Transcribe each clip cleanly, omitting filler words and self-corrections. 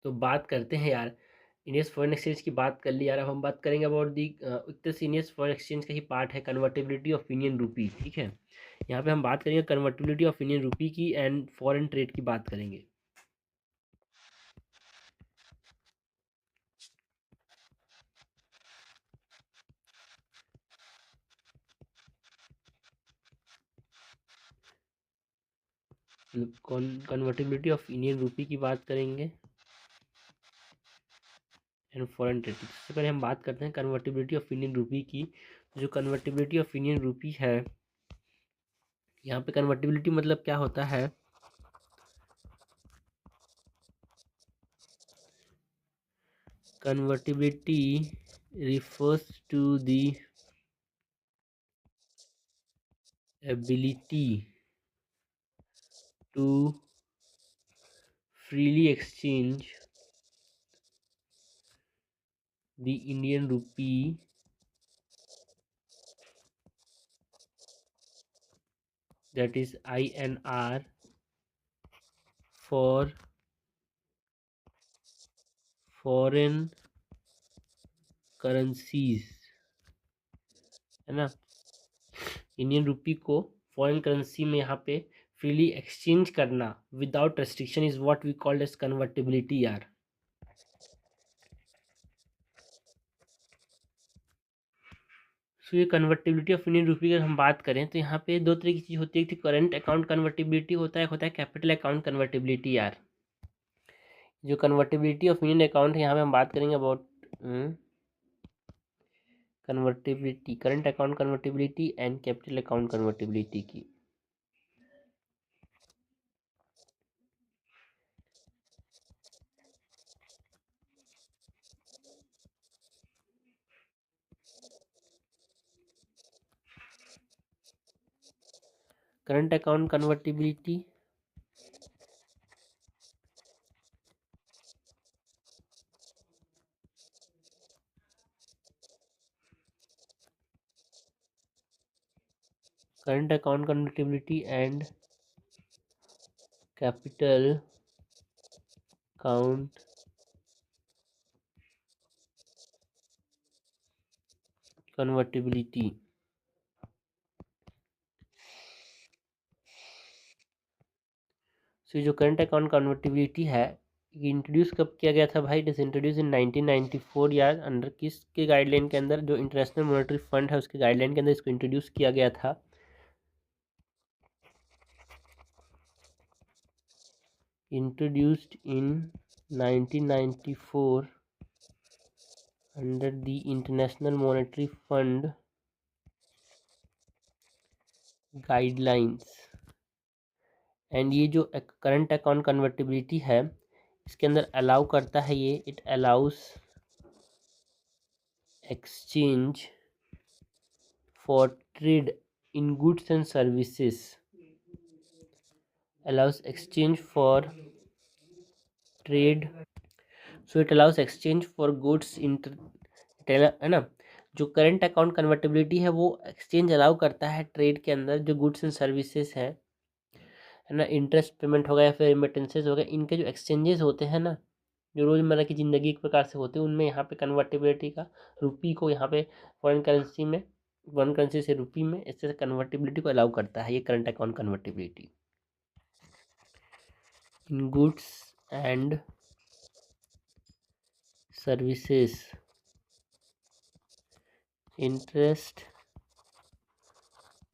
तो बात करते हैं यार, इंडियस फॉरेन एक्सचेंज की बात कर ली यार। अब हम बात करेंगे about the Indians foreign exchange का ही पार्ट है कन्वर्टेबिलिटी ऑफ इंडियन रूपी। ठीक है, यहाँ पे हम बात करेंगे कन्वर्टेबिलिटी ऑफ इंडियन रूपी की एंड फॉरेन ट्रेड की बात करेंगे। कन्वर्टेबिलिटी ऑफ इंडियन रूपी की बात करेंगे एंड फॉरेन ट्रेड। सबसे पहले हम बात करते हैं कन्वर्टेबिलिटी ऑफ इंडियन रूपी की। जो कन्वर्टेबिलिटी ऑफ इंडियन रूपी है, यहाँ पे कन्वर्टेबिलिटी मतलब क्या होता है, convertibility refers to the ability to freely exchange the Indian rupee that is INR for foreign currencies, है ना। इंडियन रुपी को फॉरेन करेंसी में यहाँ पे फ्रीली एक्सचेंज करना without restriction is what we called as convertibility यार। सो ये कन्वर्टेबिलिटी ऑफ इंडियन रुपी की हम बात करें तो यहाँ पे दो तरह की चीज़ होती है, एक करंट अकाउंट कन्वर्टेबिलिटी होता है, एक होता है कैपिटल अकाउंट कन्वर्टेबिलिटी यार। जो कन्वर्टेबिलिटी ऑफ इंडियन अकाउंट है, यहाँ पे हम बात करेंगे about convertibility, current account convertibility and capital account convertibility की। Current account convertibility current account convertibility and capital account convertibility. So जो करंट अकाउंट कन्वर्टेबिलिटी है, ये इंट्रोड्यूस कब किया गया था भाई? इट इज इंट्रोड्यूस इन 1994 यार। अंडर किसके गाइडलाइन के अंदर? जो इंटरनेशनल मॉनेटरी फंड है उसके गाइडलाइन के अंदर इसको इंट्रोड्यूस किया गया था। Introduced in 1994 under the international monetary fund guidelines. And ये जो करंट अकाउंट कन्वर्टेबिलिटी है, इसके अंदर अलाउ करता है ये, it allow us exchange for trade in goods and services, allows exchange for trade, so it allows exchange for goods है ना। जो करंट अकाउंट कन्वर्टेबिलिटी है वो एक्सचेंज अलाउ करता है ट्रेड के अंदर, जो गुड्स एंड सर्विसेज है ना। इंटरेस्ट पेमेंट हो गया या फिर रेमिटेंसेज हो गए, इनके जो एक्सचेंजेस होते हैं ना, जो रोज़मर्रा की ज़िंदगी एक प्रकार से होते हैं, उनमें यहाँ पे कन्वर्टेबिलिटी का, रुपी को यहाँ पे फॉरेन करेंसी में, फॉरेन करेंसी से रुपी में, इससे कन्वर्टेबिलिटी को अलाउ करता है ये current account convertibility. In goods and services, interest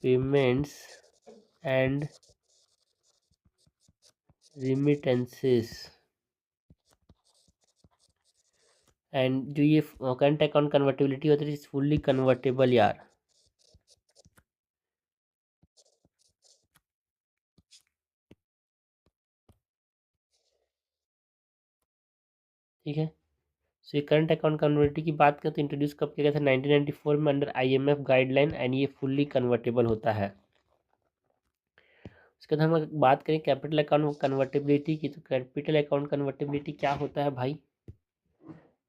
payments and remittances. And जो ये करंट अकाउंट कन्वर्टेबिलिटी होती है इज फुल्ली कन्वर्टेबल यार। ठीक है, सो ये करंट अकाउंट कन्वर्टिबिलिटी की बात करें तो इंट्रोड्यूस कब किया गया था? 1994 में अंडर IMF गाइडलाइन, एंड ये फुल्ली कन्वर्टेबल होता है। उसके बाद हम बात करें कैपिटल अकाउंट कन्वर्टेबिलिटी की, तो कैपिटल अकाउंट कन्वर्टेबिलिटी क्या होता है भाई?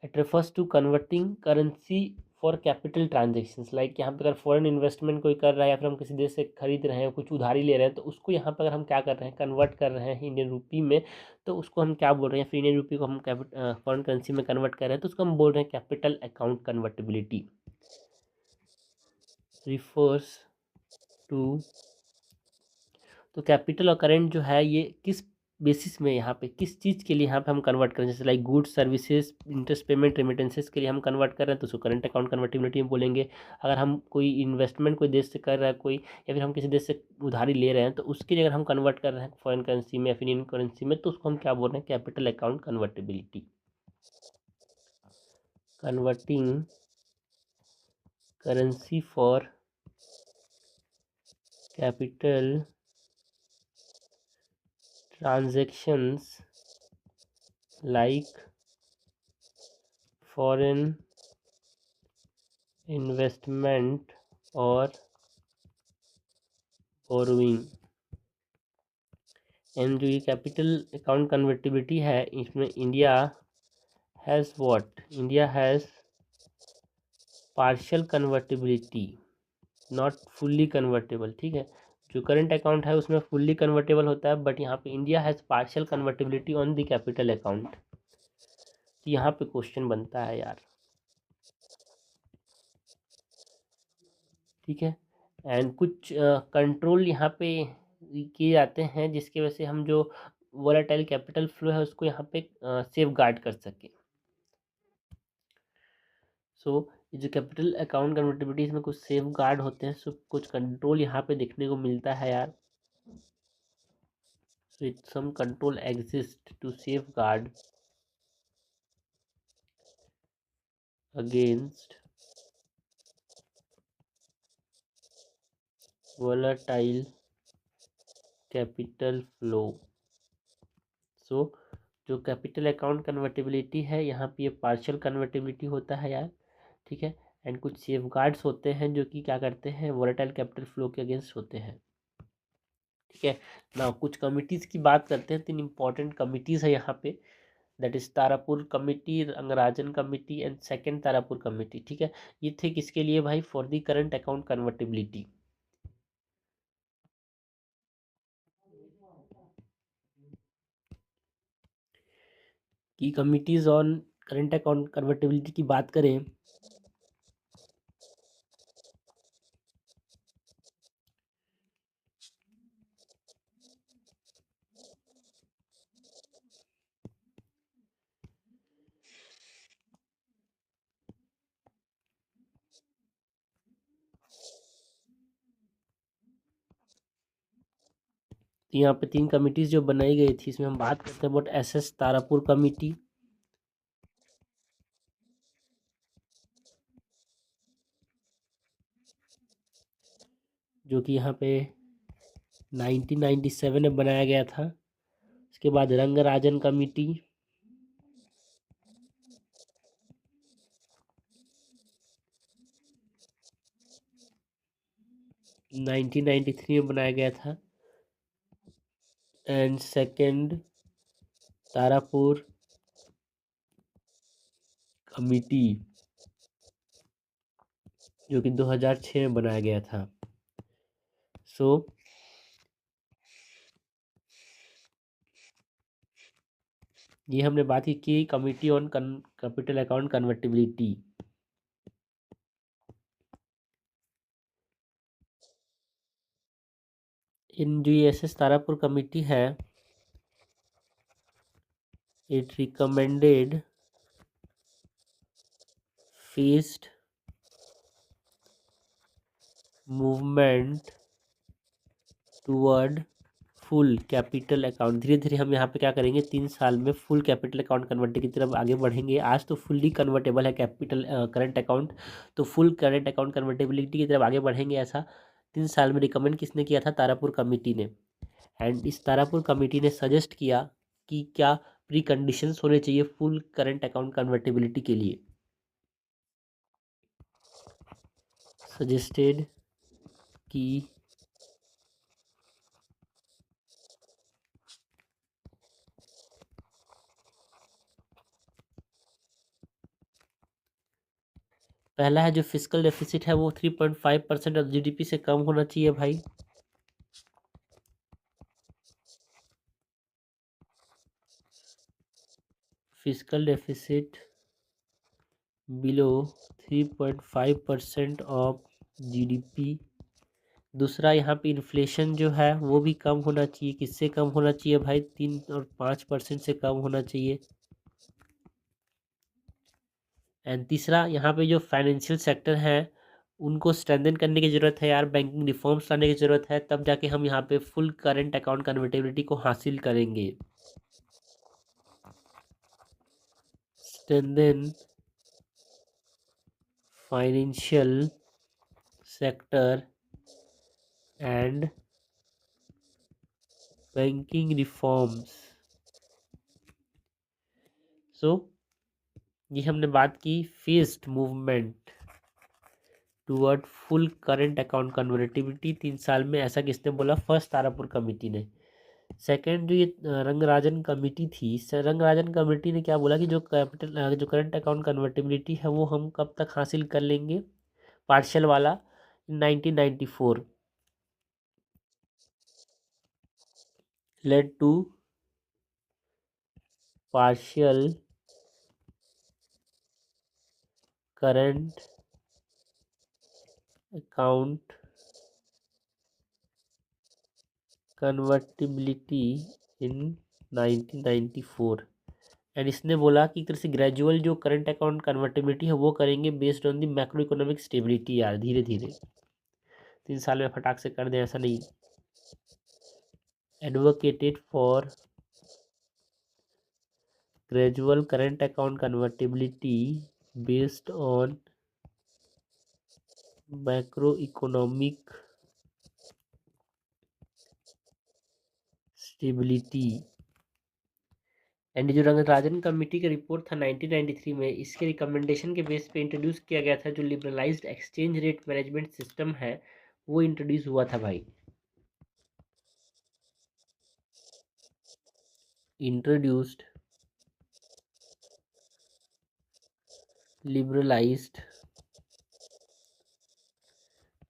It refers to converting currency for capital transactions, like यहाँ पे अगर फॉरेन इन्वेस्टमेंट कोई कर रहा है या फिर हम किसी देश से खरीद रहे हैं, कुछ उधारी ले रहे हैं, तो उसको यहाँ पर अगर हम क्या कर रहे हैं, कन्वर्ट कर रहे हैं इंडियन रुपी में, तो उसको हम क्या बोल रहे हैं, फिर इंडियन रुपी को हम फॉरेन करेंसी में कन्वर्ट कर रहे हैं, तो उसको हम बोल रहे हैं capital account convertibility. Refers to, तो कैपिटल और करेंट जो है ये किस बेसिस में, यहाँ पे किस चीज़ के लिए यहाँ पे हम कन्वर्ट करें, जैसे like goods services interest payment remittances के लिए हम कन्वर्ट कर रहे हैं तो उसको करंट अकाउंट कन्वर्टिबिलिटी में बोलेंगे। अगर हम कोई इन्वेस्टमेंट कोई देश से कर रहा है कोई, या फिर हम किसी देश से उधारी ले रहे हैं, तो उसके लिए अगर हम कन्वर्ट कर रहे हैं फॉरेन करेंसी में या फिर इंडियन करेंसी में, तो उसको हम क्या बोल रहे हैं, capital account convertibility. Converting currency for capital transactions like foreign investment or borrowing। And जो ये कैपिटल अकाउंट कन्वर्टिबिलिटी है, इसमें India has what, India has partial convertibility, not fully convertible. ठीक है, जो करंट अकाउंट है उसमें फुल्ली कन्वर्टेबल होता है, बट यहाँ पे India has partial convertibility on the capital account. यहाँ पे क्वेश्चन बनता है यार, ठीक है। एंड कुछ कंट्रोल यहाँ पे किए जाते हैं जिसकी वजह से हम जो वोलेटाइल कैपिटल फ्लो है उसको यहाँ पे सेफ गार्ड कर सके। सो ये जो कैपिटल अकाउंट कन्वर्टिबिलिटी, इसमें कुछ सेफ गार्ड होते हैं, सो कुछ कंट्रोल यहाँ पे देखने को मिलता है यार। So it some control exist to safeguard against volatile capital flow. So जो कैपिटल अकाउंट कन्वर्टिबिलिटी है यहाँ पे ये पार्शियल कन्वर्टिबिलिटी होता है यार, ठीक है। एंड कुछ सेफ गार्ड्स होते हैं जो कि क्या करते हैं, वोलेटाइल कैपिटल फ्लो के अगेंस्ट होते हैं, ठीक है ना। कुछ कमिटीज़ की बात करते हैं, 3 इंपॉर्टेंट कमिटीज़ है यहाँ पे, that is Tarapur committee, Rangarajan committee and second Tarapur committee, ठीक है। ये थे किसके लिए भाई, for the current account convertibility. की committees on current account convertibility की बात करें, तो यहाँ पे 3 कमिटीज जो बनाई गई थी, इसमें हम बात करते हैं अबाउट SS तारापुर कमिटी, जो कि यहाँ पे 1997 में बनाया गया था। उसके बाद रंगराजन कमिटी, 1993 में बनाया गया था। एंड सेकेंड तारापुर कमिटी जो कि 2006 में बनाया गया था। सो ये हमने बात की committee on capital account convertibility. इन जो SS तारापुर कमिटी है, it recommended phased movement toward full capital account. धीरे धीरे हम यहाँ पे क्या करेंगे, 3 साल में फुल कैपिटल अकाउंट कन्वर्ट की तरफ आगे बढ़ेंगे। आज तो फुल्ली कन्वर्टेबल है कैपिटल करंट अकाउंट, तो फुल करंट अकाउंट कन्वर्टेबिलिटी की तरफ आगे बढ़ेंगे, ऐसा 3 साल में रिकमेंड किसने किया था, तारापुर कमेटी ने। एंड इस तारापुर कमेटी ने सजेस्ट किया कि क्या प्री कंडीशंस होने चाहिए फुल करंट अकाउंट कन्वर्टेबिलिटी के लिए। सजेस्टेड कि पहला है जो फिजिकल डेफिसिट है वो 3.5% ऑफ जीडीपी से कम होना चाहिए भाई। Physical deficit below 3.5% of GDP. दूसरा यहाँ पे इन्फ्लेशन जो है वो भी कम होना चाहिए। किससे कम होना चाहिए भाई? 3 और 5% से कम होना चाहिए। एंड तीसरा यहाँ पे जो फाइनेंशियल सेक्टर है उनको स्ट्रेंथन करने की ज़रूरत है यार, बैंकिंग रिफॉर्म्स लाने की ज़रूरत है, तब जाके हम यहाँ पे फुल करंट अकाउंट कन्वर्टेबिलिटी को हासिल करेंगे। Strengthen financial sector and banking reforms. So ये हमने बात की phased movement toward full current account convertibility 3 साल में। ऐसा किसने बोला? फर्स्ट तारापुर कमेटी ने। सेकेंड जो ये रंगराजन कमेटी थी, रंगराजन कमेटी ने क्या बोला कि जो कैपिटल जो करंट अकाउंट कन्वर्टिबिलिटी है वो हम कब तक हासिल कर लेंगे? पार्शियल वाला 1994 led to partial current account convertibility in 1994। And इसने बोला कि एक तरह से ग्रेजुअल जो करंट अकाउंट कन्वर्टिबिलिटी है वो करेंगे based on the macro economic stability यार, धीरे धीरे। 3 साल में फटाक से कर दें ऐसा नहीं। Advocated for gradual current account convertibility based on macro economic stability. And जो रंगराजन कमेटी का रिपोर्ट था 1993 में, इसके रिकमेंडेशन के बेस पे इंट्रोड्यूस किया गया था जो liberalised exchange rate management system है वो इंट्रोड्यूस हुआ था भाई। Introduced liberalised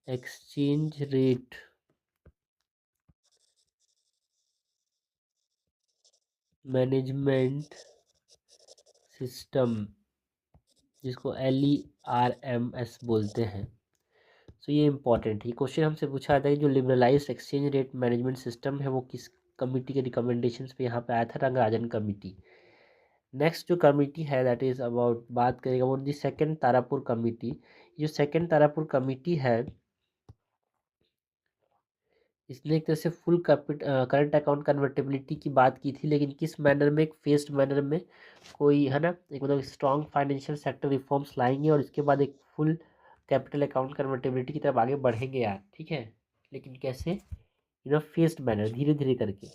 exchange rate management system, जिसको LERMS बोलते हैं। सो ये इंपॉर्टेंट है। क्वेश्चन हमसे पूछा था कि जो liberalised exchange rate management system है वो किस कमिटी के रिकमेंडेशंस पे यहाँ पे आया था? रंगराजन कमिटी। नेक्स्ट जो कमिटी है दैट इज अबाउट, बात करेगा about the second Tarapur committee. जो सेकंड तारापुर कमिटी है इसने एक तरह से फुल करंट अकाउंट कन्वर्टेबिलिटी की बात की थी, लेकिन किस मैनर में? एक फेस्ड मैनर में। कोई है ना, एक मतलब स्ट्रॉन्ग फाइनेंशियल सेक्टर रिफॉर्म्स लाएंगे और इसके बाद एक फुल कैपिटल अकाउंट कन्वर्टेबिलिटी की तरफ आगे बढ़ेंगे यार, ठीक है। लेकिन कैसे? फेस्ड मैनर, धीरे धीरे करके।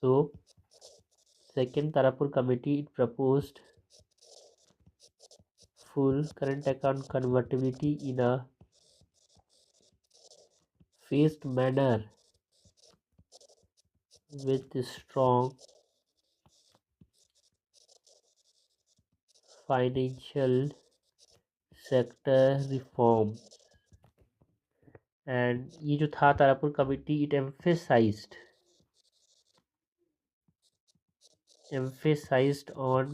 So second Tarapur committee proposed full current account convertibility in a phased manner with strong financial sector reform। And ये जो था Tarapur committee, it emphasized on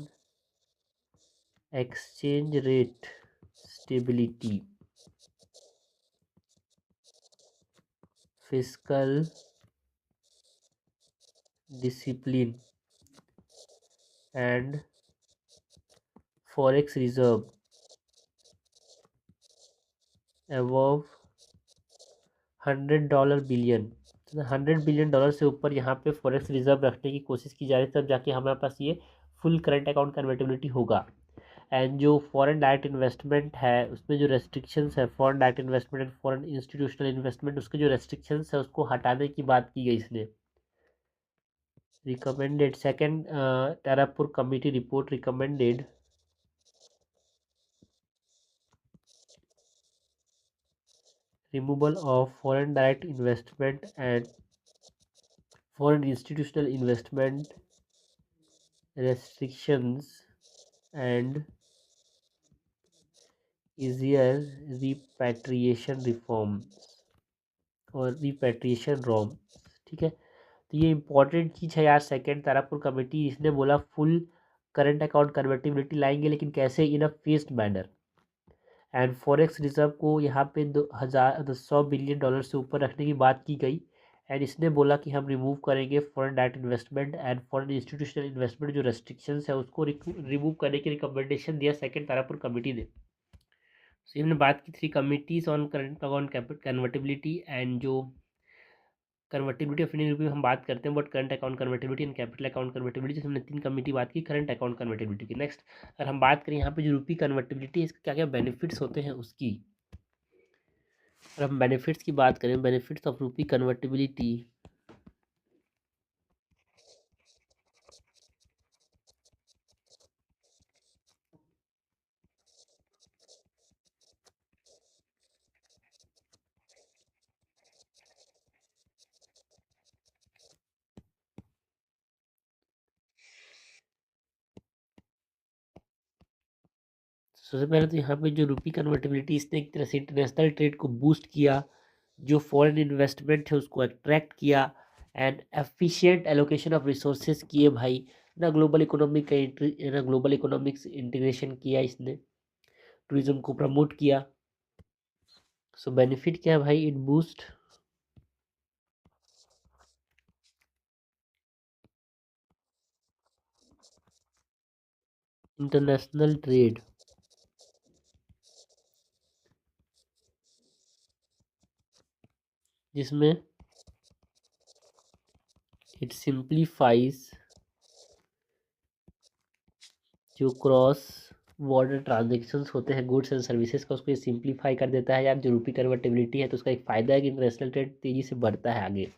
exchange rate stability, fiscal discipline and forex reserve above $100 billion. $100 billion से ऊपर यहाँ पे forex reserve रखने की कोशिश की जा रही है, तब जाके हमारे पास ये फुल करंट अकाउंट कन्वर्टिबिलिटी होगा। एंड जो फॉरेन डायरेक्ट इन्वेस्टमेंट है उसमें जो रेस्ट्रिक्शंस है, foreign direct investment and foreign institutional investment, उसके जो रेस्ट्रिक्शंस है उसको हटाने की बात की गई इसने। Recommended second Tarapur committee report recommended removal of foreign direct investment and foreign institutional investment restrictions and easier repatriation reforms और रिपेट्रिएशन रोम। ठीक है, तो ये इंपॉर्टेंट चीज़ है यार। सेकंड तारापुर कमेटी इसने बोला फुल करंट अकाउंट कन्वर्टिबिलिटी लाएंगे, लेकिन कैसे, in a phased manner. And forex reserve को यहाँ पे 100 बिलियन डॉलर से ऊपर रखने की बात की गई। एंड इसने बोला कि हम रिमूव करेंगे foreign direct investment and foreign institutional investment जो रेस्ट्रिक्शंस है उसको रिमूव करने की रिकमेंडेशन दिया सेकंड तारापुर कमेटी ने। सो हमने बात की 3 committees on current account convertibility and जो कन्वर्टिबिलिटी ऑफ इंडियन रुपी हम बात करते हैं, but current account convertibility and capital account convertibility, हमने 3 कमिटी बात की करंट अकाउंट कन्वर्टिबिलिटी की। नेक्स्ट अगर हम बात करें यहाँ पे जो रुपी कन्वर्टिबिलिटी है, इसके क्या क्या बेनिफिट्स होते हैं उसकी। अगर हम बेनिफिट्स की बात करें, बेनिफिट्स ऑफ रुपी कन्वर्टिबिलिटी, सबसे पहले तो यहाँ पे जो रुपी कन्वर्टिबिलिटी, इसने एक तरह से इंटरनेशनल ट्रेड को बूस्ट किया, जो फॉरेन इन्वेस्टमेंट है उसको अट्रैक्ट किया, and efficient allocation of resources किए भाई ना, ग्लोबल इकोनॉमिक का एंट्री ना, ग्लोबल इकोनॉमिक्स इंटीग्रेशन किया इसने, टूरिज्म को प्रमोट किया। सो बेनिफिट क्या है भाई, इट बूस्ट इंटरनेशनल ट्रेड, जिसमें इट सिंप्लीफाइज जो क्रॉस बॉर्डर ट्रांजेक्शन्स होते हैं गुड्स एंड सर्विसेज का, उसको ये सिंप्लीफाई कर देता है यार। जो रुपी कन्वर्टिबिलिटी है तो उसका एक फ़ायदा है कि इंटरनेशनल ट्रेड तेज़ी से बढ़ता है आगे।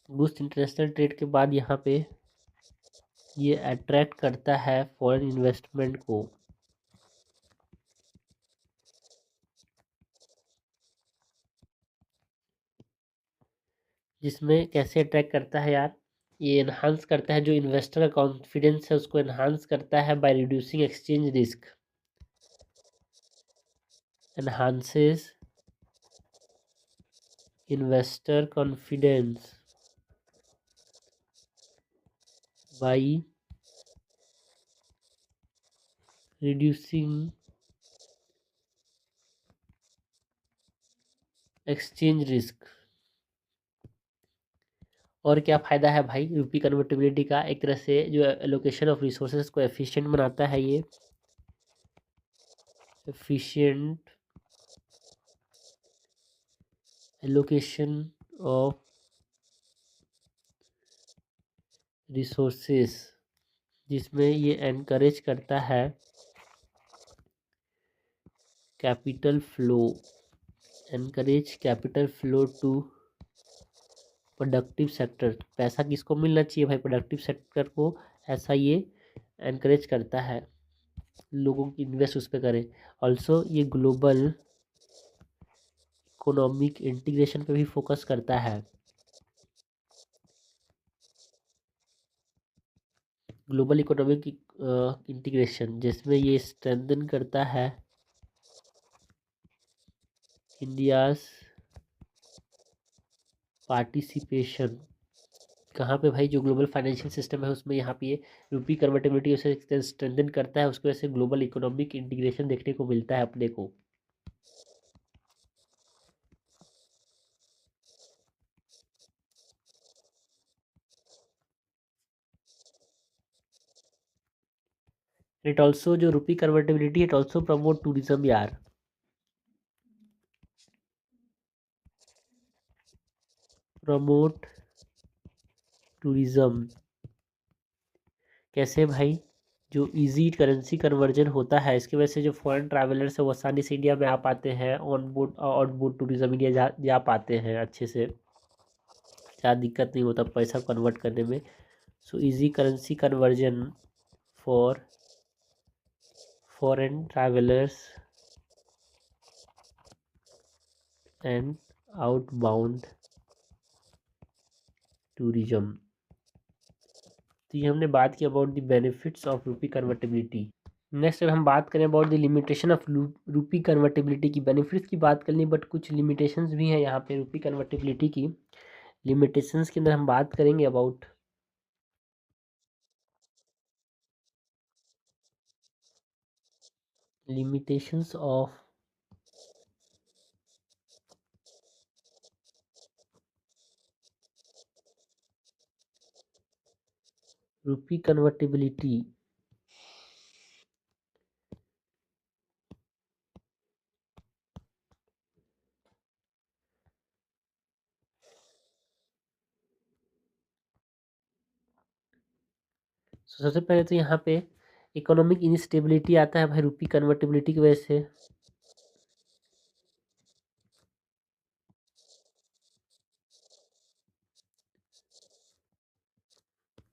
बूस्ट इंटरनेशनल ट्रेड के बाद यहाँ पे ये अट्रैक्ट करता है फॉरेन इन्वेस्टमेंट को, जिसमें कैसे अट्रैक्ट करता है यार, ये इन्हांस करता है जो इन्वेस्टर का कॉन्फिडेंस है उसको इन्हांस करता है by reducing exchange risk, enhances investor confidence by reducing exchange risk. और क्या फ़ायदा है भाई रुपी कन्वर्टिबिलिटी का, एक तरह से जो एलोकेशन ऑफ रिसोर्सेज को एफिशिएंट बनाता है, ये एफिशिएंट एलोकेशन ऑफ रिसोर्सेज, जिसमें ये एनकरेज करता है capital flow, encourage capital flow to productive sector. पैसा किसको मिलना चाहिए भाई, प्रोडक्टिव सेक्टर को, ऐसा ये एनकरेज करता है लोगों की इन्वेस्ट उस पर करें। ऑल्सो ये ग्लोबल इकोनॉमिक इंटीग्रेशन पे भी फोकस करता है, ग्लोबल इकोनॉमिक इंटीग्रेशन, जिसमें ये स्ट्रेंथन करता है इंडियाज पार्टिसिपेशन। कहाँ पे भाई, जो ग्लोबल फाइनेंशियल सिस्टम है उसमें यहाँ पे ये रुपी कन्वर्टिबिलिटी उसे स्ट्रेंथन करता है, उसकी वजह से ग्लोबल इकोनॉमिक इंटीग्रेशन देखने को मिलता है अपने को। इट ऑल्सो जो rupee convertibility, it also promote tourism यार, प्रमोट टूरिज्म। कैसे भाई, जो इजी करेंसी कन्वर्जन होता है इसकी वजह से जो फॉरेन ट्रैवलर्स है वो आसानी से इंडिया में आ पाते हैं, on board out board tourism India जा पाते हैं अच्छे से। ज़्यादा दिक्कत नहीं होता पैसा कन्वर्ट करने में। So easy currency conversion for foreign travellers and outbound tourism. तो ये हमने बात की अबाउट द बेनिफिट्स ऑफ रूपी कन्वर्टेबिलिटी। नेक्स्ट हम बात करें अबाउट द लिमिटेशन ऑफ रूपी कन्वर्टेबिलिटी की। बेनिफिट्स की बात कर ली बट कुछ लिमिटेशंस भी हैं यहाँ पे रूपी कन्वर्टेबिलिटी की। लिमिटेशंस के अंदर हम बात करेंगे अबाउट लिमिटेशंस ऑफ रूपी कन्वर्टेबिलिटी। सबसे पहले तो यहाँ पे इकोनॉमिक इंस्टेबिलिटी आता है भाई रूपी कन्वर्टेबिलिटी की वजह से।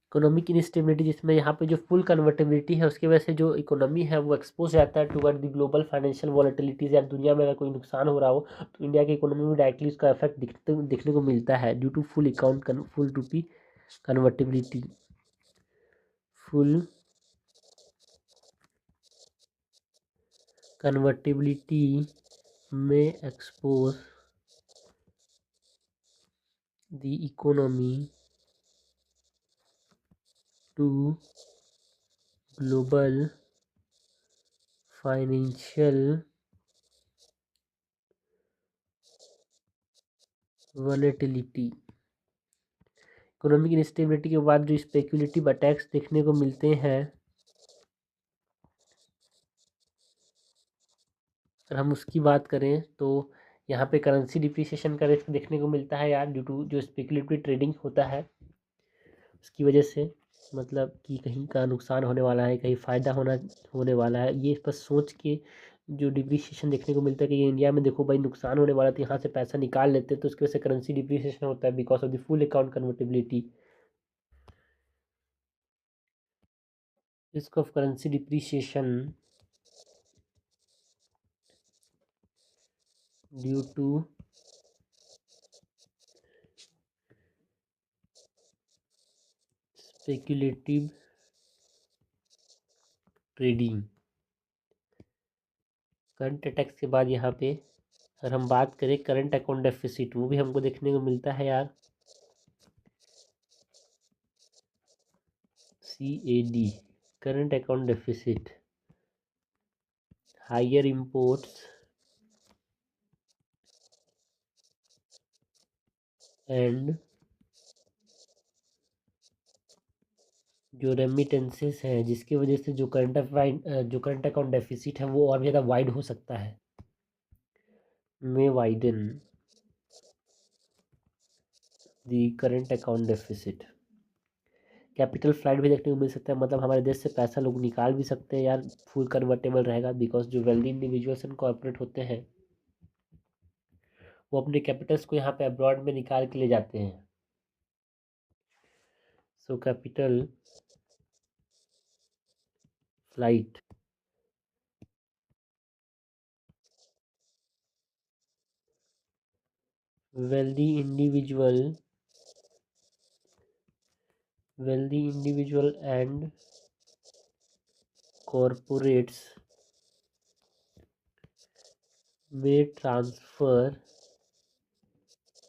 इकोनॉमिक इंस्टेबिलिटी जिसमें यहाँ पे जो फुल कन्वर्टेबिलिटी है उसकी वजह से जो इकोनॉमी है वो एक्सपोज रहता है टुवर्ड द ग्लोबल फाइनेंशियल वॉलेटिलिटीज। या दुनिया में अगर कोई नुकसान हो रहा हो तो इंडिया की इकोनॉमी में डायरेक्टली उसका इफेक्ट दिखने को मिलता है due to full rupee convertibility. Full convertibility में expose the economy to global financial volatility. Economic instability के बाद जो स्पेक्युलेटिव अटैक्स देखने को मिलते हैं, अगर हम उसकी बात करें तो यहाँ पे करेंसी डिप्रिसिएशन का रिस्क देखने को मिलता है यार ड्यू टू जो स्पेक्युलेटिव ट्रेडिंग होता है उसकी वजह से। मतलब कि कहीं का नुकसान होने वाला है कहीं फ़ायदा होने वाला है, ये बस सोच के जो डिप्रिसिएशन देखने को मिलता है कि ये इंडिया में देखो भाई नुकसान होने वाला है तो यहाँ से पैसा निकाल लेते हैं, तो उसकी वजह से करेंसी डिप्रिसिएशन होता है because of the full account convertibility. Risk of currency depreciation due to speculative trading. Current attacks के बाद यहाँ पे अगर हम बात करें करंट अकाउंट डेफिसिट, वो भी हमको देखने को मिलता है यार। CAD current account deficit, higher imports and जो रेमिटेंसेस हैं जिसकी वजह से जो करंट अकाउंट डेफिसिट है वो और भी ज़्यादा वाइड हो सकता है, में widen the current account deficit. Capital flight भी देखने को मिल सकता है, मतलब हमारे देश से पैसा लोग निकाल भी सकते हैं यार, फुल कन्वर्टेबल रहेगा बिकॉज जो वेल्दी इंडिविजुअल्स एंड कॉर्पोरेट होते हैं वो अपने कैपिटल्स को यहाँ पे अब्रॉड में निकाल के ले जाते हैं। So capital flight wealthy individual and corporates may transfer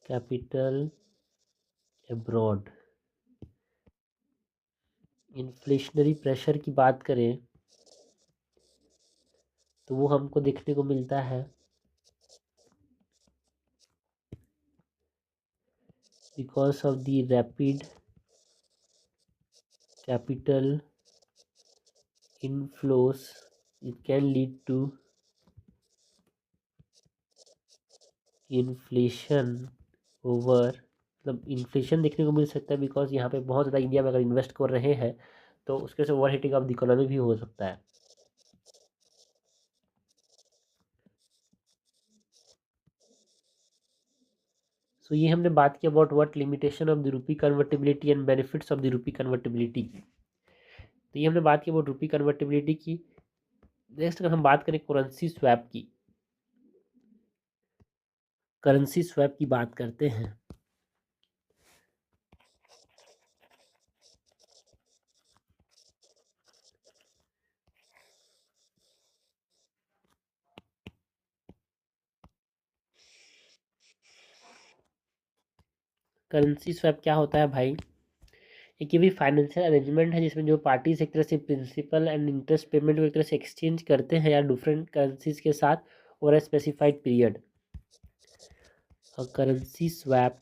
capital abroad। Inflationary pressure की बात करें तो वो हमको देखने को मिलता है because of the rapid capital inflows it can lead to inflation over. मतलब इन्फ्लेशन देखने को मिल सकता है बिकॉज यहाँ पे बहुत ज़्यादा इंडिया में अगर इन्वेस्ट कर रहे हैं तो उसके से over heating of the economy भी हो सकता है। सो ये हमने बात की about what limitation of the rupee convertibility and benefits of the rupee convertibility की। तो ये हमने बात की अबाउट रूपी कन्वर्टिबिलिटी की। नेक्स्ट अगर हम बात करें करेंसी स्वैप की, करेंसी स्वैप की बात करते हैं। करेंसी स्वैप क्या होता है भाई? एक ये भी फाइनेंशियल अरेंजमेंट है जिसमें जो पार्टीज एक तरह से प्रिंसिपल एंड इंटरेस्ट पेमेंट को एक तरह से एक्सचेंज करते हैं या डिफरेंट करेंसीज के साथ over a specified period. Currency swap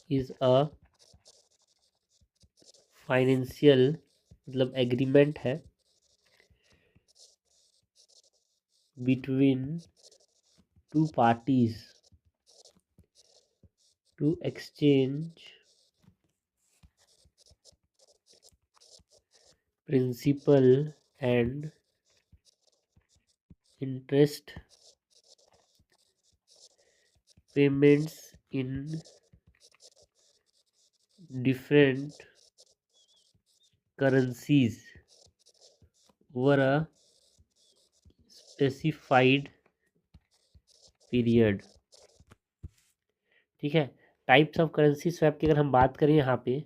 is a financial मतलब एग्रीमेंट है between two parties to exchange principal and interest payments in different currencies over a specified period। ठीक है। टाइप्स ऑफ करेंसी स्वैप की अगर हम बात करें यहाँ पे,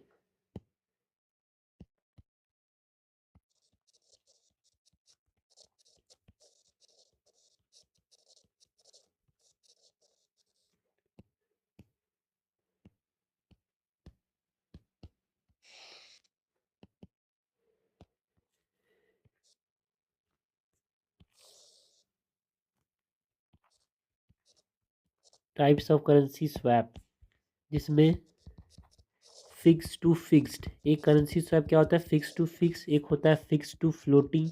टाइप्स ऑफ करेंसी स्वैप जिसमें फिक्स टू फिक्स्ड, एक करेंसी स्वैप क्या होता है? फिक्स टू फिक्स, एक होता है फिक्स टू फ्लोटिंग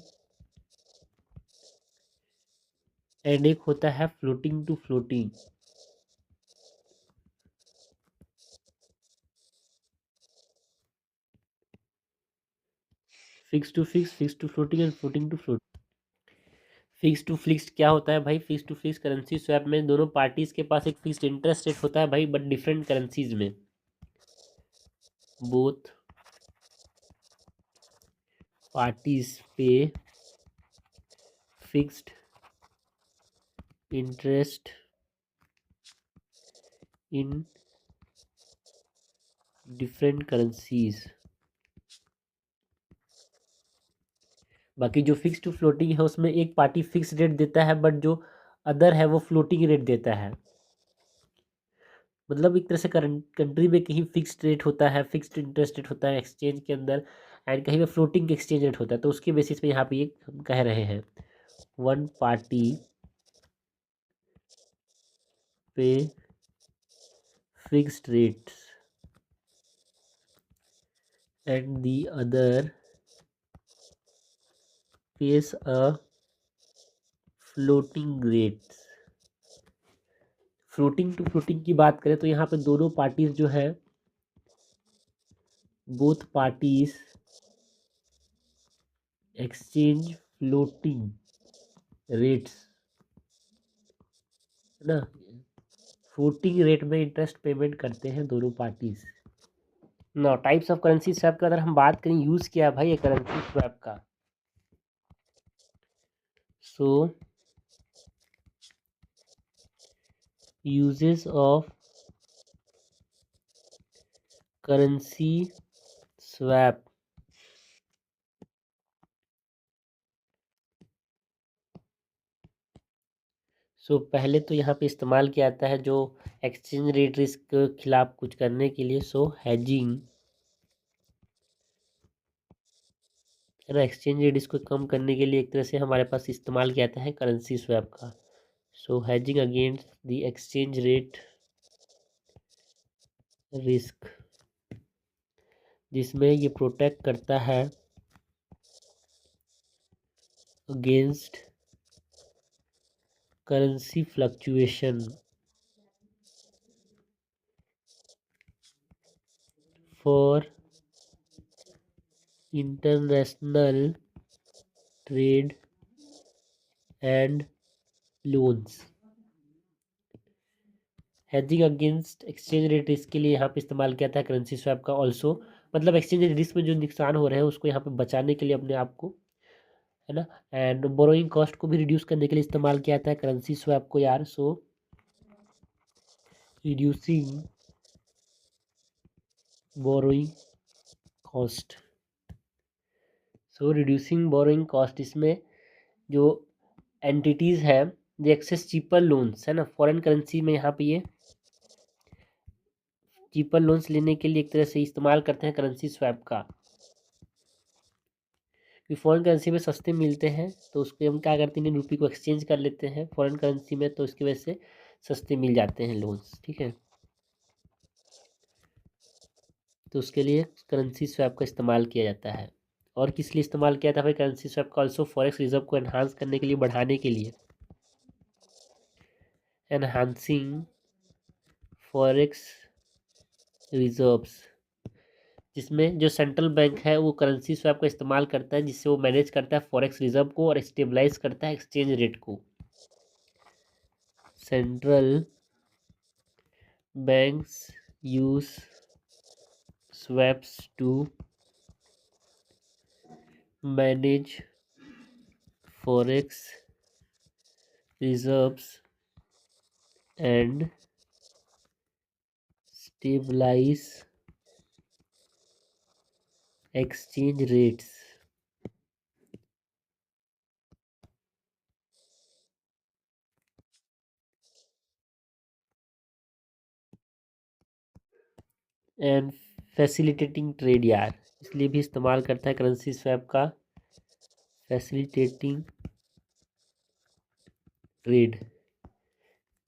एंड एक होता है floating to floating. Fix to fix, fix to floating and floating to floating. Fix to fix क्या होता है भाई? Fix to fix currency swap में दोनों पार्टीज के पास एक फिक्स्ड इंटरेस्ट रेट होता है भाई, बट डिफरेंट करेंसीज में। बोथ पार्टीज पे fixed interest in different currencies. बाकी जो फिक्स टू फ्लोटिंग है उसमें एक पार्टी फिक्स रेट देता है बट जो अदर है वो फ्लोटिंग रेट देता है। मतलब एक तरह से कंट्री में कहीं फिक्स्ड रेट होता है, फिक्स्ड इंटरेस्ट रेट होता है एक्सचेंज के अंदर, एंड कहीं पे फ्लोटिंग एक्सचेंज रेट होता है। तो उसके बेसिस पे यहाँ पे ये हम कह रहे हैं one party pay fixed rates and the other pays a floating rates. Floating to floating की बात करें तो यहाँ पे दोनों पार्टीज जो है, both parties exchange floating rates, है ना, फ्लोटिंग रेट में इंटरेस्ट पेमेंट करते हैं दोनों पार्टीज। ना टाइप्स ऑफ करेंसी स्वैप का अगर हम बात करें, यूज किया भाई ये करेंसी स्वैप का। सो यूजेस ऑफ करेंसी स्वैप। सो पहले तो यहाँ पे इस्तेमाल किया जाता है जो एक्सचेंज रेट रिस्क के खिलाफ कुछ करने के लिए। सो हेजिंग, है ना, एक्सचेंज रेट रिस्क को कम करने के लिए एक तरह से हमारे पास इस्तेमाल किया जाता है करेंसी स्वैप का। So hedging against the exchange rate risk, जिसमें ये प्रोटेक्ट करता है against currency fluctuation for international trade and loans. Hedging against exchange rate risk के लिए यहाँ पे इस्तेमाल किया था करेंसी स्वैप का ऑल्सो, मतलब एक्सचेंज रेट रिस्क में जो नुकसान हो रहे हैं उसको यहाँ पे बचाने के लिए अपने आप को, है ना। एंड बोरोइंग कॉस्ट को भी रिड्यूस करने के लिए इस्तेमाल किया था करेंसी स्वैप को यार। सो रिड्यूसिंग बोरोइंग कॉस्ट, सो रिड्यूसिंग बोरोइंग कॉस्ट, इसमें जो एंटिटीज है जो एक्सेस चीपर लोन्स, है ना, फॉरेन करेंसी में यहाँ पे ये चीपर लोन्स लेने के लिए एक तरह से इस्तेमाल करते हैं करेंसी स्वैप का, कि फॉरेन करेंसी में सस्ते मिलते हैं तो उसको हम क्या करते हैं, इंडियन रुपी को एक्सचेंज कर लेते हैं फॉरेन करेंसी में, तो इसकी वजह से सस्ते मिल जाते हैं लोन्स, ठीक है। तो उसके लिए करेंसी स्वैप का इस्तेमाल किया जाता है। और किस लिए इस्तेमाल किया था भाई करेंसी स्वैप का, ऑल्सो फॉरेक्स रिजर्व को एनहांस करने के लिए, बढ़ाने के लिए, एनहांसिंग फॉरेक्स रिजर्व्स, जिसमें जो सेंट्रल बैंक है वो करेंसी स्वैप का इस्तेमाल करता है, जिससे वो मैनेज करता है फॉरेक्स रिजर्व को और स्टेबलाइज करता है एक्सचेंज रेट को। Central banks use swaps to manage forex reserves and stabilize exchange rates. And facilitating trade यार, इसलिए भी इस्तेमाल करता है करेंसी स्वैप का, facilitating trade,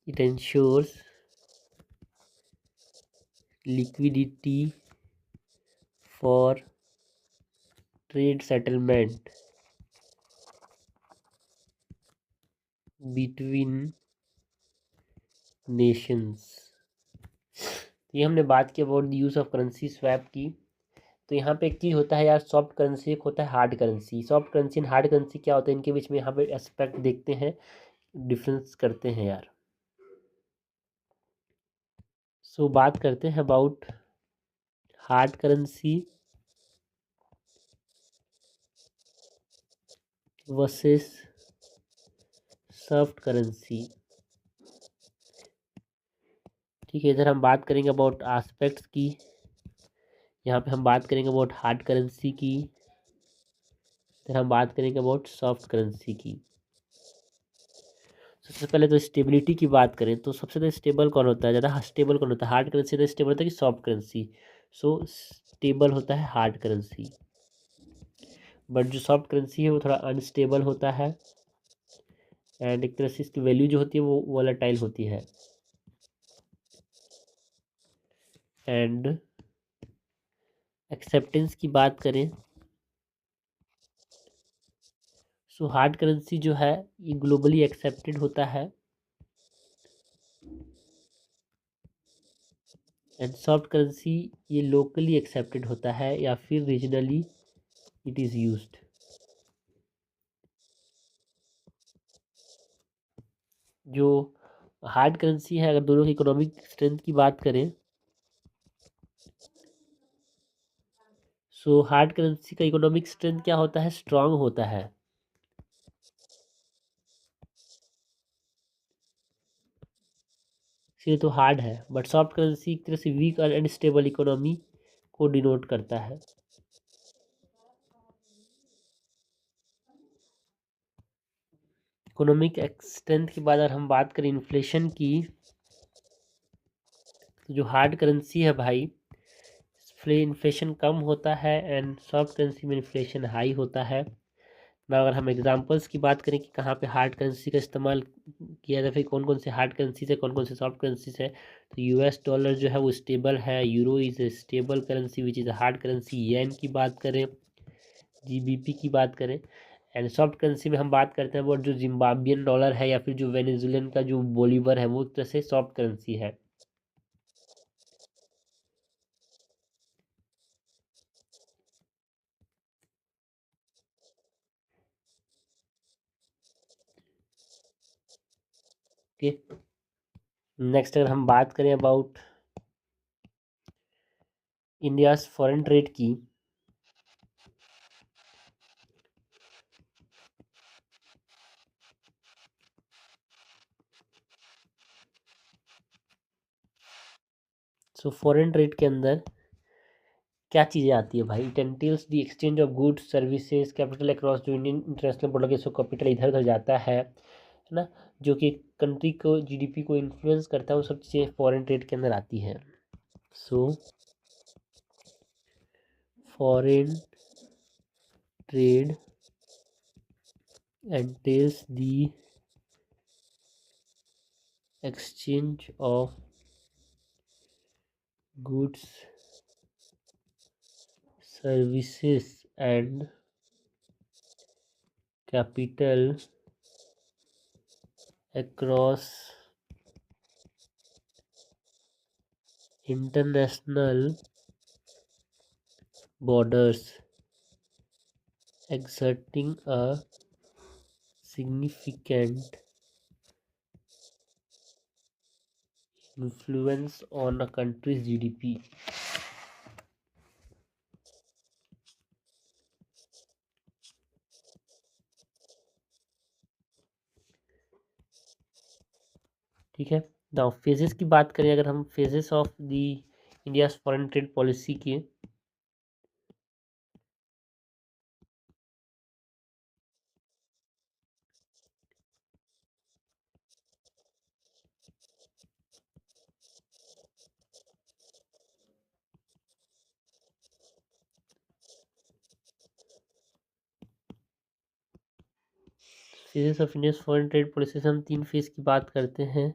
it ensures liquidity for trade settlement between nations। ये हमने बात की about the use of currency swap की। तो यहाँ पे एक चीज़ होता है यार, सॉफ्ट करेंसी, एक होता है hard currency. Soft currency and hard currency क्या होता है, इनके बीच में यहाँ पे एस्पेक्ट देखते हैं, डिफरेंस करते हैं यार। सो बात करते हैं about hard currency versus soft currency. ठीक है, इधर हम बात करेंगे अबाउट एस्पेक्ट्स की, यहाँ पे हम बात करेंगे अबाउट हार्ड करेंसी की, इधर हम बात करेंगे अबाउट सॉफ्ट करेंसी की। सबसे पहले तो स्टेबिलिटी की बात करें तो सबसे ज़्यादा स्टेबल कौन होता है, ज़्यादा स्टेबल कौन होता है, हार्ड करेंसी ज़्यादा स्टेबल होता है कि सॉफ्ट करेंसी। सो स्टेबल होता है हार्ड करेंसी, बट जो सॉफ्ट करेंसी है वो थोड़ा अनस्टेबल होता है, एंड एक तरह से इसकी वैल्यू जो होती है वो वोलेटाइल होती है। एंड एक्सेप्टेंस की बात करें, सो हार्ड करेंसी जो है ये ग्लोबली एक्सेप्टेड होता है, एंड सॉफ्ट करेंसी ये लोकली एक्सेप्टेड होता है या फिर रीजनली इट इज़ यूज्ड। जो हार्ड करेंसी है, अगर दोनों की इकोनॉमिक स्ट्रेंथ की बात करें, सो हार्ड करेंसी का इकोनॉमिक स्ट्रेंथ क्या होता है, स्ट्रांग होता है, इसलिए तो हार्ड है। बट सॉफ्ट करेंसी एक तरह से वीक और अनस्टेबल इकोनॉमी को डिनोट करता है। इकोनॉमिक स्ट्रेंथ के बाद अगर हम बात करें इन्फ्लेशन की, तो जो हार्ड करेंसी है भाई, इन्फ्लेशन कम होता है, एंड सॉफ्ट करेंसी में इन्फ्लेशन हाई होता है ना। अगर हम एग्जांपल्स की बात करें कि कहाँ पे हार्ड करेंसी का इस्तेमाल किया जाता है, कौन कौन से हार्ड करेंसी है, कौन कौन से सॉफ्ट करेंसी है, तो यूएस डॉलर जो है वो स्टेबल है, euro is a stable currency which is hard currency, yen की बात करें, जीबीपी की बात करें, एंड सॉफ्ट करेंसी में हम बात करते हैं वो जो जिम्बाब्वियन डॉलर है या फिर जो वेनेजुएलन का जो बोलीवर है वो एक तरह से सॉफ्ट करेंसी है। ओके, नेक्स्ट अगर हम बात करें अबाउट इंडियाज फॉरेन ट्रेड की, सो फॉरेन ट्रेड के अंदर क्या चीज़ें आती है भाई? It एंटेल्स the exchange of goods services capital across, जो इंडियन इंटरनेशनल बॉर्डर के, सो कैपिटल इधर उधर जाता है ना, जो कि कंट्री को जीडीपी को इन्फ्लुएंस करता है, वो सब चीज़ें फॉरेन ट्रेड के अंदर आती है। So foreign trade entails the exchange of goods, services and capital across international borders, exerting a significant influence on a country's GDP. ठीक है। नाउ फेजेस की बात करें, अगर हम phases of the India's foreign trade policy की, phases of India's foreign trade policy से हम 3 फेज की बात करते हैं।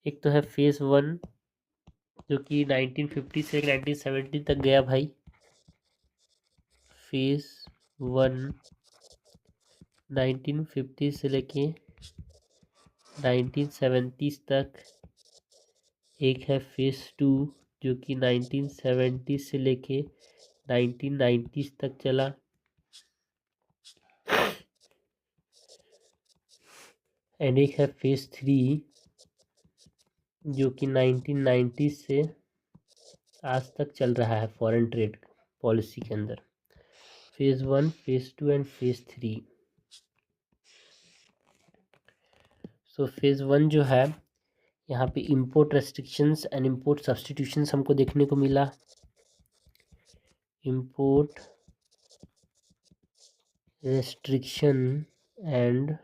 एक तो है फेज 1, जो कि 1950 से 1970 तक गया भाई। फेज 1 1950 से लेके 1970 तक। एक है फेज 2, जो कि 1970 से लेके 1990 तक चला। एंड एक है फेज 3, जो कि 1990 से आज तक चल रहा है फॉरेन ट्रेड पॉलिसी के अंदर। Phase 1, phase 2 and phase 3। So phase 1 जो है, यहाँ पे import restrictions and import substitutions हमको देखने को मिला। Import restriction and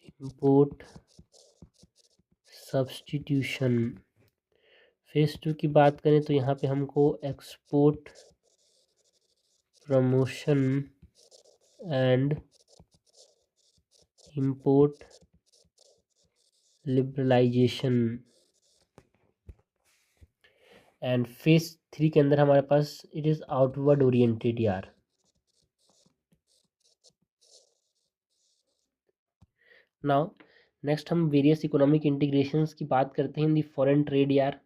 import substitution. Phase 2 की बात करें तो यहाँ पे हमको export promotion and import liberalisation. And phase 3 के अंदर हमारे पास इट इज़ आउटवर्ड ओरिएंटेड यार। नाउ नेक्स्ट हम वेरियस इकोनॉमिक इंटीग्रेशंस की बात करते हैं इन दी फॉरेन ट्रेड यार।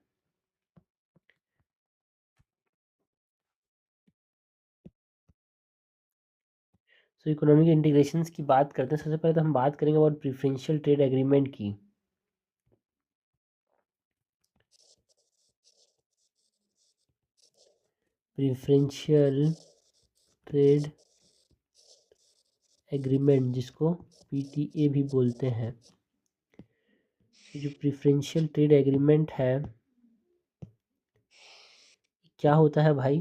सो इकोनॉमिक इंटीग्रेशंस की बात करते हैं, सबसे पहले तो हम बात करेंगे अबाउट प्रिफरेंशियल ट्रेड एग्रीमेंट की। प्रिफरेंशियल ट्रेड एग्रीमेंट, जिसको पीटीए भी बोलते हैं। जो प्रिफरेंशियल ट्रेड एग्रीमेंट है, क्या होता है भाई?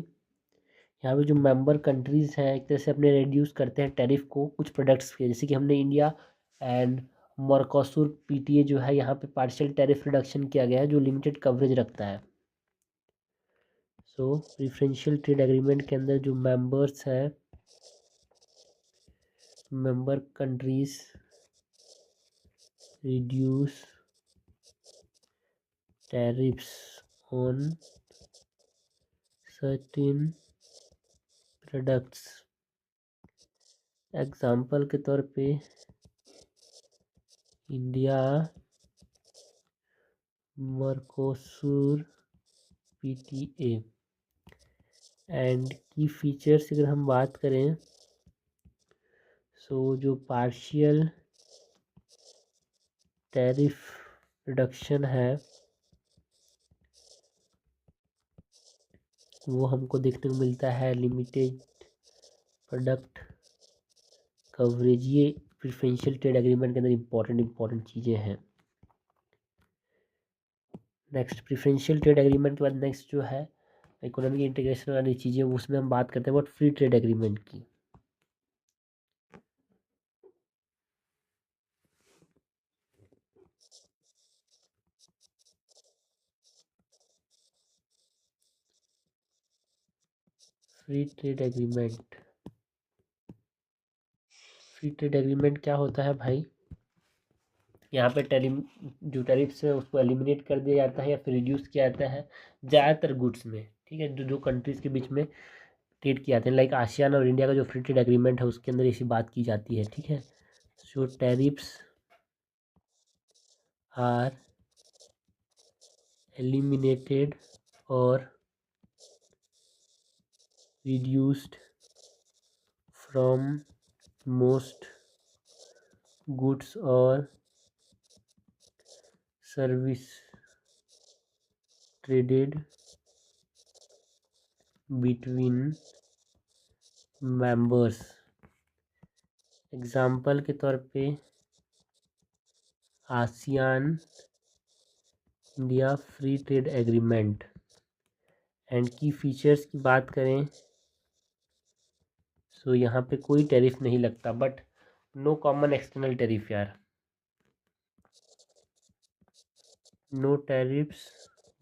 यहाँ पे जो मेंबर कंट्रीज़ हैं एक तरह से अपने रिड्यूस करते हैं टैरिफ को कुछ प्रोडक्ट्स के, जैसे कि हमने इंडिया एंड मर्कोसुर पीटीए जो है, यहाँ पे पार्शियल टैरिफ रिडक्शन किया गया है जो लिमिटेड कवरेज रखता है। सो प्रिफरेंशियल ट्रेड एग्रीमेंट के अंदर जो मेंबर्स हैं, member countries reduce tariffs on certain products. Example के तौर पे इंडिया मर्कोसुर पीटीए। एंड की फीचर्स अगर हम बात करें सो जो पार्शियल टैरिफ रिडक्शन है वो हमको देखने को मिलता है लिमिटेड प्रोडक्ट कवरेज। ये प्रेफरेंशियल ट्रेड एग्रीमेंट के अंदर इम्पोर्टेंट चीज़ें हैं। नेक्स्ट प्रेफरेंशियल ट्रेड एग्रीमेंट के बाद नेक्स्ट जो है इकोनॉमिक इंटीग्रेशन वाली चीज़ें, उसमें हम बात करते हैं अबाउट फ्री ट्रेड एग्रीमेंट की। Free trade agreement, free trade agreement क्या होता है भाई? यहाँ पे जो टैरिफ्स है उसको एलिमिनेट कर दिया जाता है या फिर रिड्यूस किया जाता है ज़्यादातर गुड्स में, ठीक है, जो कंट्रीज़ के बीच में ट्रेड किए जाते हैं। लाइक आसियान और इंडिया का जो फ्री ट्रेड एग्रीमेंट है उसके अंदर इसी बात की जाती है, ठीक है। So tariffs are eliminated or reduced from most goods or service traded between members। Example के तौर पे ASEAN India free trade agreement and की फीचर्स की बात करें सो यहाँ पे कोई टैरिफ नहीं लगता, but no common external tariff यार, no tariffs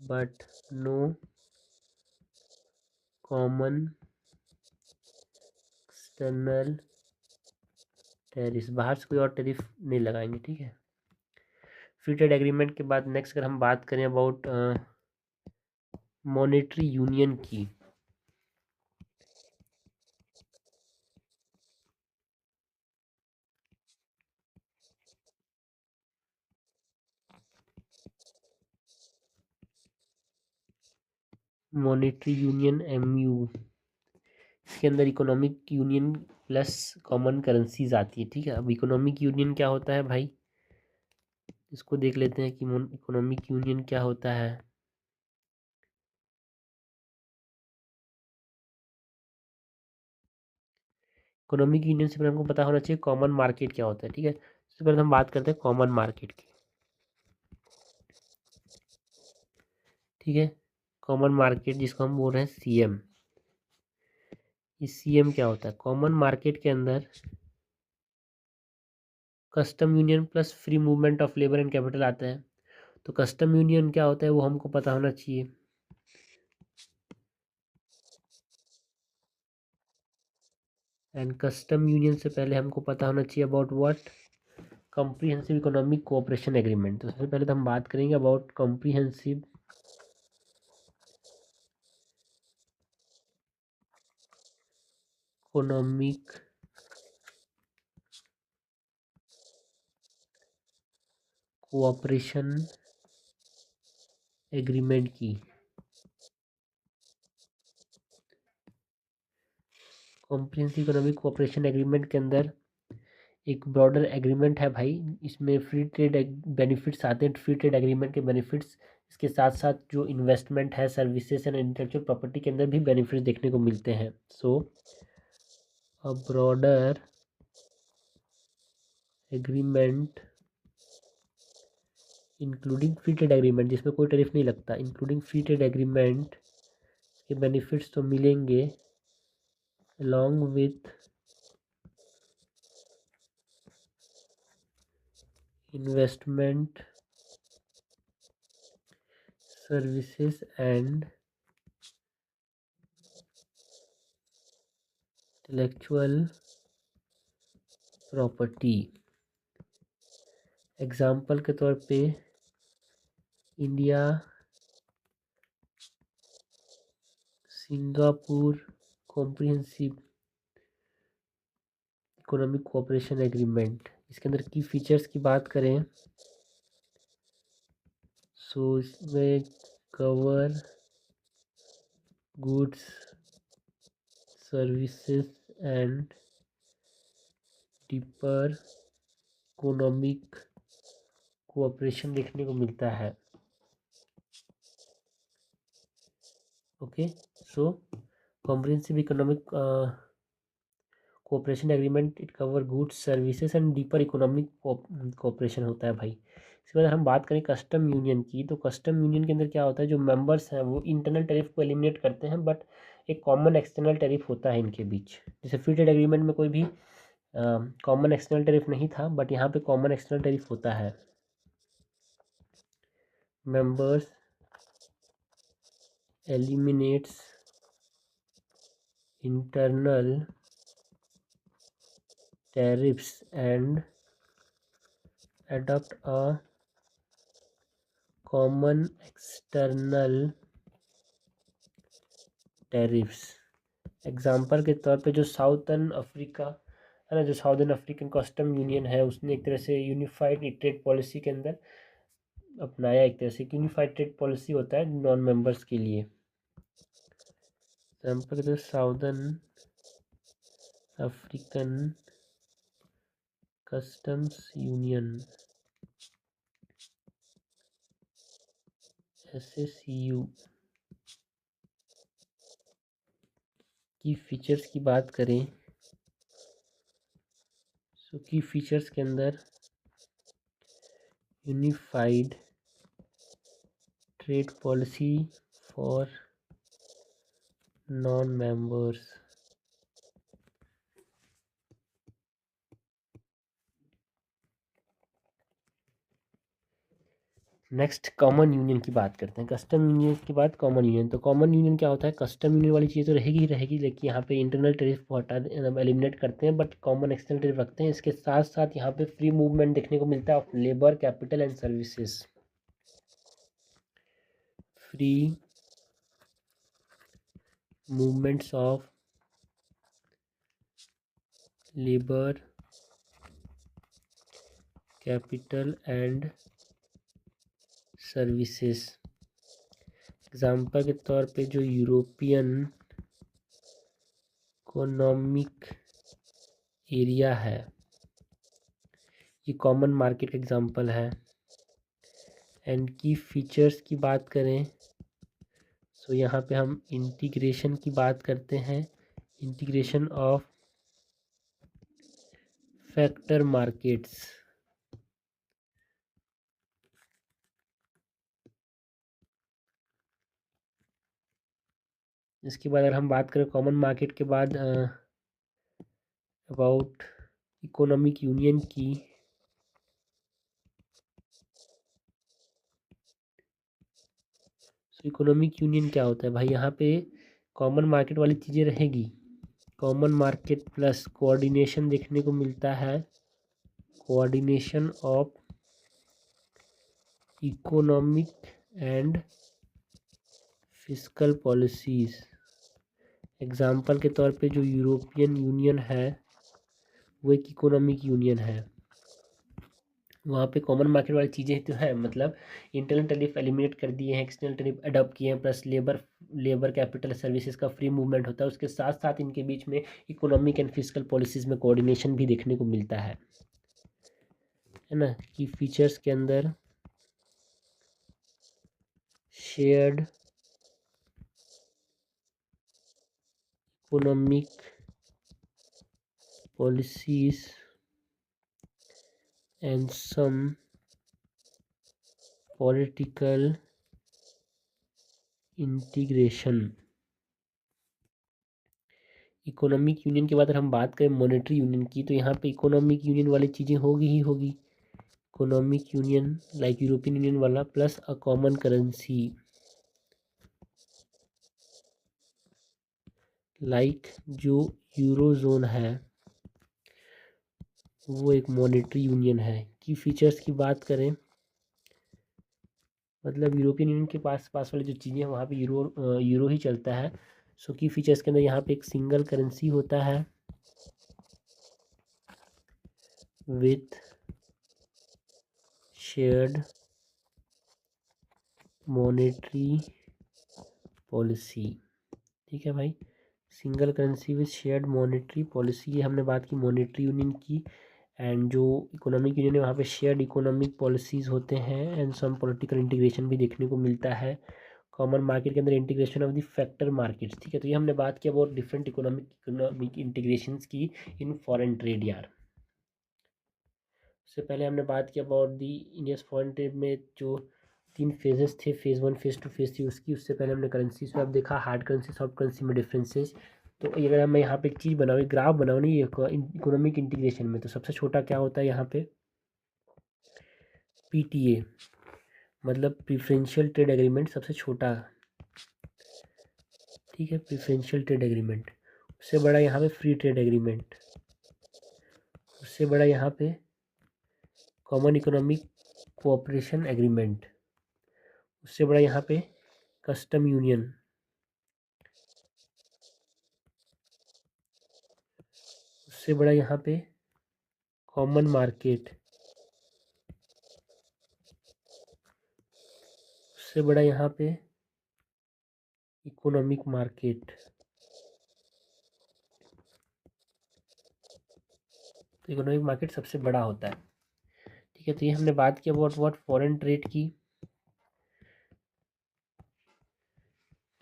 but no common external tariff. बाहर से कोई और टैरिफ नहीं लगाएंगे, ठीक है। फ्री ट्रेड एग्रीमेंट के बाद नेक्स्ट अगर हम बात करें अबाउट मॉनेटरी यूनियन की, मॉनेटरी यूनियन एमयू, इसके अंदर economic union plus common currencies आती है, ठीक है। अब इकोनॉमिक यूनियन क्या होता है भाई, इसको देख लेते हैं कि इकोनॉमिक यूनियन क्या होता है। इकोनॉमिक यूनियन से पहले हमको पता होना चाहिए कॉमन मार्केट क्या होता है, ठीक है। सबसे पहले हम बात करते हैं कॉमन मार्केट की, ठीक है। कॉमन मार्केट जिसको हम बोल रहे हैं सीएम, इस सीएम क्या होता है? कॉमन मार्केट के अंदर custom union plus free movement of labour and capital आता है। तो कस्टम यूनियन क्या होता है वो हमको पता होना चाहिए। एंड कस्टम यूनियन से पहले हमको पता होना चाहिए about what, comprehensive economic cooperation agreement. तो सबसे पहले तो हम बात करेंगे about comprehensive economic cooperation agreement की। कॉम्प्रिहेंसिव इकोनॉमिक कोऑपरेशन एग्रीमेंट के अंदर एक ब्रॉडर एग्रीमेंट है भाई, इसमें फ्री ट्रेड बेनिफिट्स आते हैं, फ्री ट्रेड एग्रीमेंट के बेनिफिट्स, इसके साथ साथ जो इन्वेस्टमेंट है, सर्विसेज एंड इंटेलेक्चुअल प्रॉपर्टी के अंदर भी बेनिफिट्स देखने को मिलते हैं। So a broader agreement including free trade agreement, जिसमें कोई टैरिफ नहीं लगता, इंक्लूडिंग फ्री ट्रेड एग्रीमेंट के बेनिफिट्स तो मिलेंगे along with investment services and intellectual property. Example के तौर पे India Singapore comprehensive economic cooperation agreement, इसके अंदर की फीचर्स की बात करें सो इसमें cover goods services and deeper economic cooperation देखने को मिलता है। Okay, so comprehensive economic cooperation agreement it cover goods services and deeper economic cooperation होता है भाई। इसके बाद हम बात करें कस्टम यूनियन की, तो कस्टम यूनियन के अंदर क्या होता है, जो मेंबर्स हैं वो इंटरनल टैरिफ को एलिमिनेट करते हैं, बट एक कॉमन एक्सटर्नल टैरिफ होता है इनके बीच। जैसे फ्री ट्रेड एग्रीमेंट में कोई भी कॉमन एक्सटर्नल टैरिफ नहीं था, बट यहाँ पे कॉमन एक्सटर्नल टैरिफ होता है। Members eliminates internal tariffs and adopt a common external tariffs। Example के तौर पे जो साउथर्न अफ्रीका है ना, जो साउदर्न अफ्रीकन कस्टम यूनियन है, उसने एक तरह से यूनिफाइड ट्रेड पॉलिसी के अंदर अपनाया। एक तरह से यूनिफाइड ट्रेड पॉलिसी होता है नॉन मेंबर्स के लिए। एग्जाम्पल के तौर southern African customs union SACU की फीचर्स की बात करें, सो की फीचर्स के अंदर unified trade policy for non members. Next common union की बात करते हैं। कस्टम यूनियन के बाद कॉमन यूनियन। तो कॉमन यूनियन क्या होता है, कस्टम यूनियन वाली चीज़ तो रहेगी ही रहेगी, लेकिन यहाँ पे इंटरनल टैरिफ को हटा एलिमिनेट करते हैं, बट कॉमन एक्सटर्नल टैरिफ रखते हैं। इसके साथ साथ यहाँ पे फ्री मूवमेंट देखने को मिलता है of labour, capital and services. Free movements of labour, capital and services. Example के तौर पे जो यूरोपियन इकोनॉमिक एरिया है, ये कॉमन मार्केट एग्जाम्पल है। एंड की फीचर्स की बात करें, सो यहाँ पे हम इंटीग्रेशन की बात करते हैं, इंटीग्रेशन ऑफ फैक्टर मार्केट्स। इसके बाद अगर हम बात करें कॉमन मार्केट के बाद अबाउट इकोनॉमिक यूनियन की, सो इकोनॉमिक यूनियन क्या होता है भाई, यहाँ पे कॉमन मार्केट वाली चीज़ें रहेगी। कॉमन मार्केट प्लस कोऑर्डिनेशन देखने को मिलता है, coordination of economic and fiscal policies. Example के तौर पे जो यूरोपियन यूनियन है वो एक इकोनॉमिक यूनियन है, वहाँ पे कॉमन मार्केट वाली चीज़ें तो है, मतलब इंटरनल टैरिफ एलिमिनेट कर दिए हैं, एक्सटर्नल टैरिफ अडॉप्ट किए हैं, प्लस लेबर कैपिटल सर्विसेज का फ्री मूवमेंट होता है। उसके साथ साथ इनके बीच में इकोनॉमिक एंड फिस्कल पॉलिसीज में कोऑर्डिनेशन भी देखने को मिलता है ना। कि फीचर्स के अंदर shared economic policies and some political integration. Economic union के बाद अगर हम बात करें मॉनेटरी यूनियन की, तो यहाँ पे इकोनॉमिक यूनियन वाली चीज़ें होगी ही होगी। Economic union like European union वाला, plus a common currency like जो यूरोजोन है वो एक मॉनेटरी यूनियन है। की फीचर्स की बात करें, मतलब यूरोपियन यूनियन के पास पास वाली जो चीज़ें हैं वहाँ पे यूरो ही चलता है। सो की फीचर्स के अंदर यहाँ पे एक सिंगल करेंसी होता है विथ शेयर्ड मॉनेटरी पॉलिसी। ठीक है भाई, single currency with shared monetary policy, ये हमने बात की मॉनेटरी यूनियन की। एंड जो इकोनॉमिक यूनियन है वहाँ पे शेयर्ड इकोनॉमिक पॉलिसीज़ होते हैं एंड सम पॉलिटिकल इंटीग्रेशन भी देखने को मिलता है। कॉमन मार्केट के अंदर integration of the factor markets, ठीक है। तो ये हमने बात किया अबाउट डिफरेंट इकोनॉमिक इंटीग्रेशंस की इन फॉरेन ट्रेड यार। उससे पहले हमने बात की about the Indians foreign trade में जो 3 फेजेस थे, फेज़ 1, फेज़ 2, फेज़ 3 उसकी। उससे पहले हमने करेंसी स्वैप देखा, हार्ड करेंसी सॉफ्ट करेंसी में डिफरेंसेस। तो अगर मैं यहाँ पे एक चीज़ बनाऊँ, एक ग्राफ बनाऊँ नहीं इकोनॉमिक इंटीग्रेशन में, तो सबसे छोटा क्या होता है यहाँ पे, PTA, मतलब प्रिफरेंशियल ट्रेड एग्रीमेंट सबसे छोटा, ठीक है, प्रिफरेंशियल ट्रेड एग्रीमेंट। उससे बड़ा यहाँ पे फ्री ट्रेड एग्रीमेंट, उससे बड़ा यहाँ पे कॉमन इकोनॉमिक कोऑपरेशन एग्रीमेंट, उससे बड़ा यहाँ पे कस्टम यूनियन, उससे बड़ा यहाँ पे कॉमन मार्केट, उससे बड़ा यहाँ पे इकोनॉमिक मार्केट। तो इकोनॉमिक मार्केट सबसे बड़ा होता है, ठीक है। तो ये हमने बात की अबाउट व्हाट फॉरेन ट्रेड की,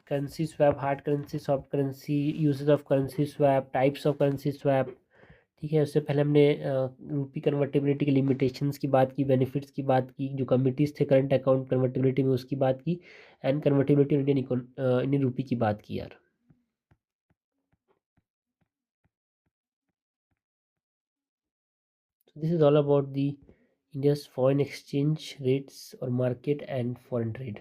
currency swap, hard currency, soft currency, uses of currency swap, types of currency swap, ठीक है। उससे पहले हमने रूपी कन्वर्टेबिलिटी की लिमिटेशंस की बात की, बेनिफिट्स की बात की, जो कमिटीज़ थे करंट अकाउंट कन्वर्टेबिलिटी में उसकी बात की, एंड कन्वर्टेबिलिटी इंडियन रूपी की बात की यार। So this is all about the India's foreign exchange rates or market and foreign trade.